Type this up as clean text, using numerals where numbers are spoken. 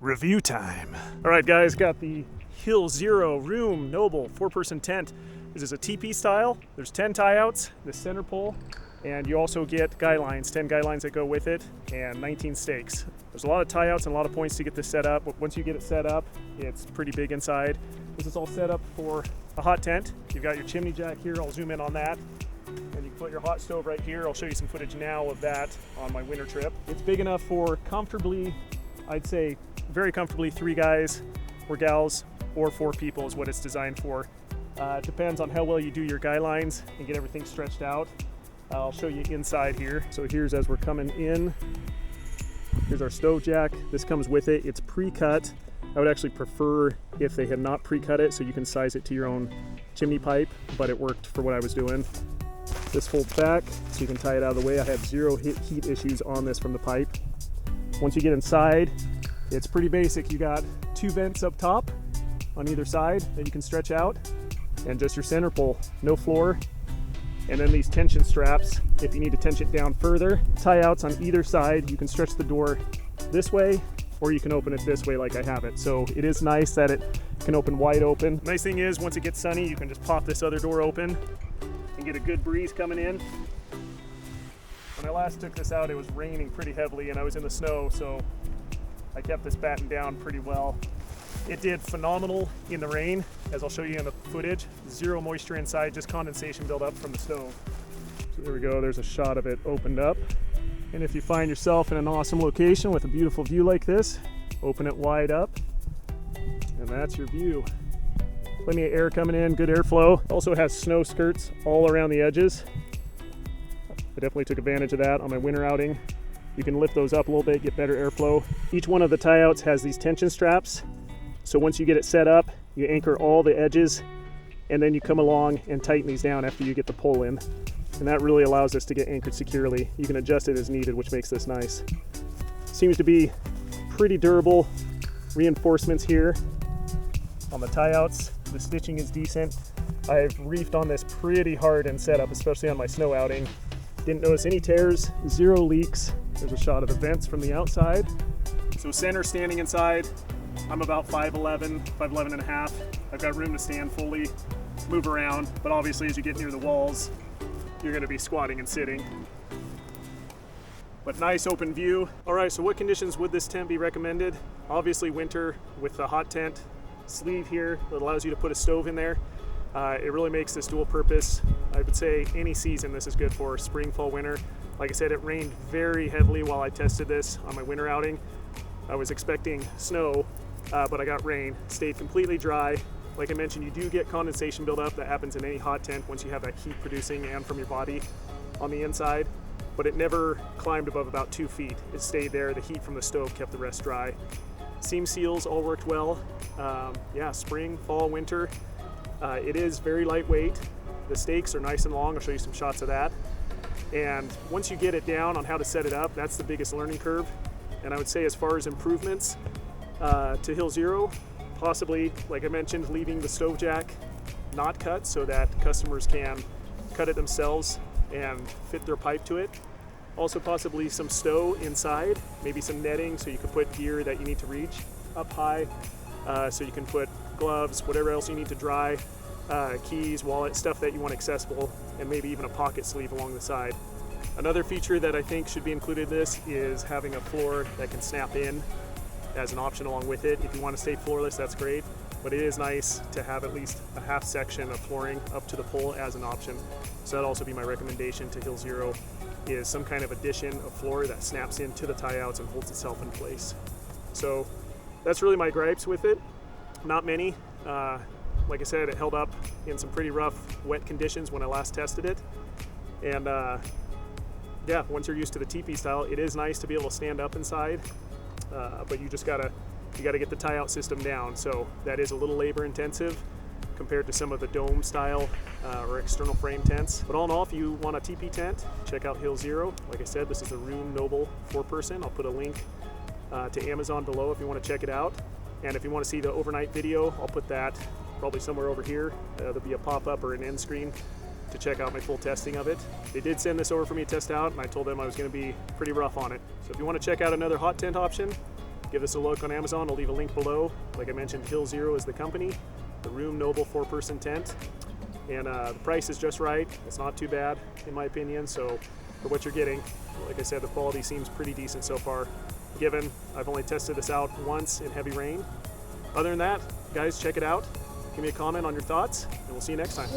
Review time. All right, guys, got the Hill Zero Rheum Noble 4-person tent. This is a Tipi style. There's 10 tie outs, the center pole, and you also get guy lines, 10 guy lines that go with it, and 19 stakes. There's a lot of tie outs and a lot of points to get this set up, but once you get it set up, it's pretty big inside. This is all set up for a hot tent. You've got your chimney jack here. I'll zoom in on that. And you can put your hot stove right here. I'll show you some footage now of that on my winter trip. It's big enough for comfortably, I'd say very comfortably, 3 guys or gals, or 4 people is what it's designed for. It depends on how well you do your guy lines and get everything stretched out. I'll show you inside here. So here's as we're coming in. Here's our stove jack. This comes with it. It's pre-cut. I would actually prefer if they had not pre-cut it so you can size it to your own chimney pipe, but it worked for what I was doing. This folds back so you can tie it out of the way. I had 0 heat issues on this from the pipe. Once you get inside, it's pretty basic. You got 2 vents up top on either side that you can stretch out, and just your center pole, no floor. And then these tension straps, if you need to tension it down further. Tie outs on either side. You can stretch the door this way, or you can open it this way like I have it. So it is nice that it can open wide open. Nice thing is, once it gets sunny, you can just pop this other door open and get a good breeze coming in. When I last took this out, it was raining pretty heavily and I was in the snow, so I kept this battened down pretty well. It did phenomenal in the rain, as I'll show you in the footage. 0 moisture inside, just condensation buildup from the stove. So there we go, there's a shot of it opened up. And if you find yourself in an awesome location with a beautiful view like this, open it wide up, and that's your view. Plenty of air coming in, good airflow. Also has snow skirts all around the edges. I definitely took advantage of that on my winter outing. You can lift those up a little bit, get better airflow. Each one of the tie outs has these tension straps. So once you get it set up, you anchor all the edges, and then you come along and tighten these down after you get the pole in. And that really allows this to get anchored securely. You can adjust it as needed, which makes this nice. Seems to be pretty durable reinforcements here on the tie outs. The stitching is decent. I've reefed on this pretty hard in setup, especially on my snow outing. Didn't notice any tears, 0 leaks. There's a shot of the vents from the outside. So center standing inside, I'm about 5'11", 5'11 and a half. I've got room to stand fully, move around, but obviously as you get near the walls, you're gonna be squatting and sitting. But nice open view. All right, so what conditions would this tent be recommended? Obviously winter with the hot tent sleeve here that allows you to put a stove in there. It really makes this dual purpose. I would say any season this is good for, spring, fall, winter. Like I said, it rained very heavily while I tested this on my winter outing. I was expecting snow, but I got rain. Stayed completely dry. Like I mentioned, you do get condensation buildup that happens in any hot tent once you have that heat producing and from your body on the inside, but it never climbed above about 2 feet. It stayed there. The heat from the stove kept the rest dry. Seam seals all worked well. Yeah, spring, fall, winter. It is very lightweight. The stakes are nice and long. I'll show you some shots of that. And once you get it down on how to set it up, that's the biggest learning curve. And I would say as far as improvements to Hill Zero, possibly, like I mentioned, leaving the stove jack not cut so that customers can cut it themselves and fit their pipe to it. Also possibly some stow inside, maybe some netting so you can put gear that you need to reach up high, so you can put gloves, whatever else you need to dry, keys, wallet, stuff that you want accessible, and maybe even a pocket sleeve along the side. Another feature that I think should be included in this is having a floor that can snap in as an option along with it. If you want to stay floorless, that's great, but it is nice to have at least a half section of flooring up to the pole as an option. So that'll also be my recommendation to Hill Zero, is some kind of addition of floor that snaps into the tie outs and holds itself in place. So that's really my gripes with it. Not many. Like I said, it held up in some pretty rough, wet conditions when I last tested it. And yeah, once you're used to the Tipi style, it is nice to be able to stand up inside, but you gotta get the tie out system down. So that is a little labor intensive compared to some of the dome style or external frame tents. But all in all, if you want a Tipi tent, check out Hill Zero. Like I said, this is the Rheum Noble 4-person. I'll put a link to Amazon below if you want to check it out. And if you want to see the overnight video, I'll put that probably somewhere over here. There'll be a pop-up or an end screen to check out my full testing of it. They did send this over for me to test out, and I told them I was going to be pretty rough on it. So if you want to check out another hot tent option, Give us a look on Amazon. I'll leave a link below. Like I mentioned, Hill Zero is the company. The Rheum Noble 4-person tent. And the price is just right. It's not too bad, in my opinion. So for what you're getting, like I said, the quality seems pretty decent so far. Given I've only tested this out once in heavy rain. Other than that, guys, check it out. Give me a comment on your thoughts, and we'll see you next time.